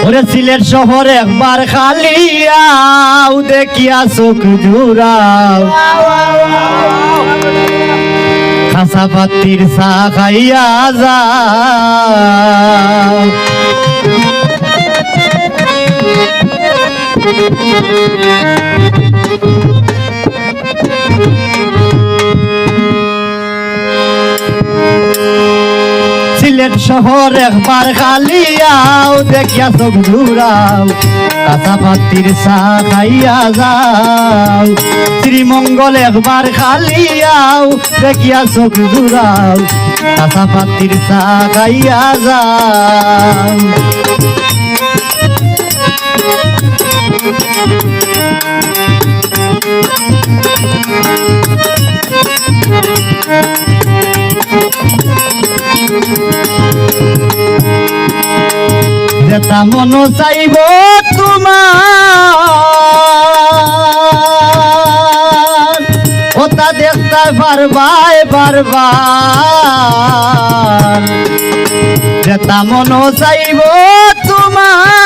ওরে সিলেট শহর একবার খালিয়াও দেখিয়া চোখ জুড়াও খাসা পাতির চা খাইয়া যাও সিলেট শহর একবার খালিয়াও দেখিয়া চোখ জুড়াও কাঁচা পাতির চা খাইয়া যাও শ্রীমঙ্গল একবার খালিয়াও দেখিয়া চোখ জুড়াও কাঁচা পাতির চা খাইয়া যাও যেটা মন চাইব তোমার ওটা দেখতে পারবাই বারবার যেটা মন চাইব তোমার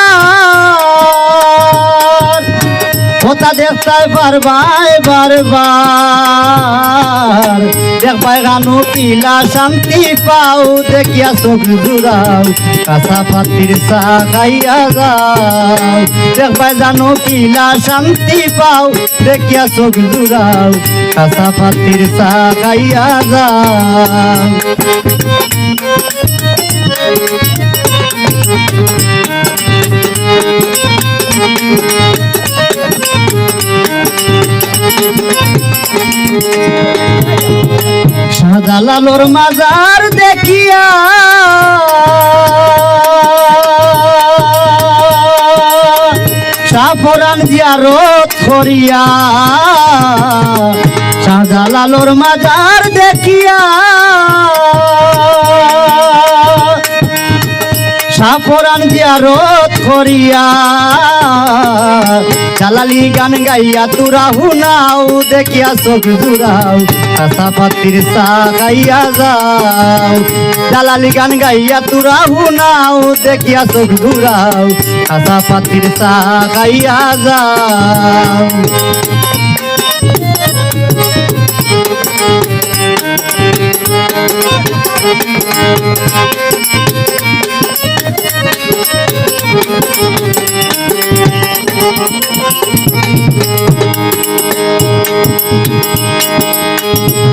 ওটা দেখতে পারবাই বারবার দেখবাই গানু পিলা শান্তি পাও দেখিয়া চোখ জুড়াও কাঁচা পাতির চা খাইয়া যাও দেখবাই জানো পিলা শান্তি পাও দেখিয়া চোখ জুড়াও কাঁচা পাতির চা খাইয়া যাও শাহজালালোর মাজার দেখিয়া সাফরান জিয়ারত করিয়া শাহজালালোর মাজার দেখিয়া সাফরান জিয়ারত করিয়া জালালি গান গাইয়া তুরা হুনাও দেখিয়া চোখ জুড়াও কাঁচা পাতির চা খাইয়া যাও জালালি গান গাইয়া তুরা হুনাও দেখিয়া চোখ জুড়াও কাঁচা পাতির চা খাইয়া যাও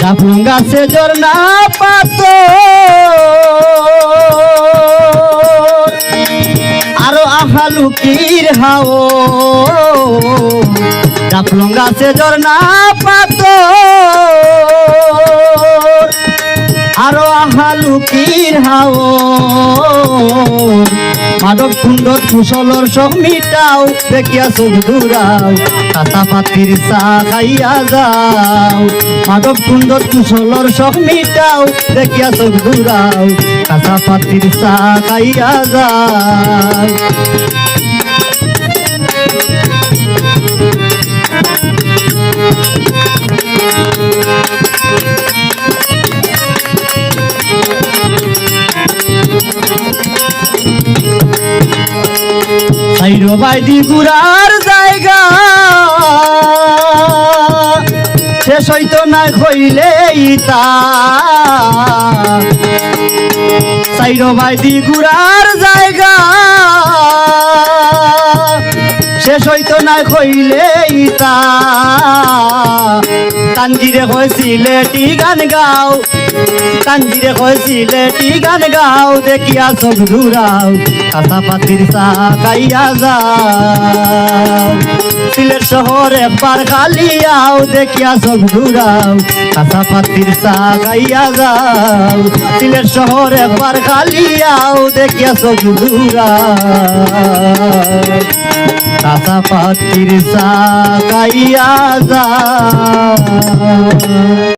জাফলং গাছে ঝর্ণা পাথর আরো আহালুকির হাও জাফলং গাছে ঝর্ণা পাথর আরো আহালুকির হাও মাদক কুণ্ডত কুশলর সব মিটাও দেখিয়া চোখ জুড়াও কাঁচা পাতির চা খাইয়া যাও মাদক কুণ্ডত কুশলর সব মিটাও দেখিয়া চোখ জুড়াও কাঁচা পাতির চা খাইয়া যাও বাইদি গুড়ার জায়গা শেষ হইতো না হইলে ইতা সাইরো বাইদি গুড়ার জায়গা শেষ হইতো না হইলে ইতা তানজিরে হয়েছিলে টি গান গাও তানজিরে হয়েছিলে টি গান গাও দেখিয়া চোখ জুড়াও কাঁচা পাতির চা খাইয়া যাও সিলেট শহর একবার খালিয়াও দেখিয়া চোখ জুড়াও কাঁচা পাতির চা খাইয়া যাও সিলেট শহর একবার খালিয়াও দেখিয়া চোখ জুড়াও কাঁচা পাতির চা খাইয়া যাও।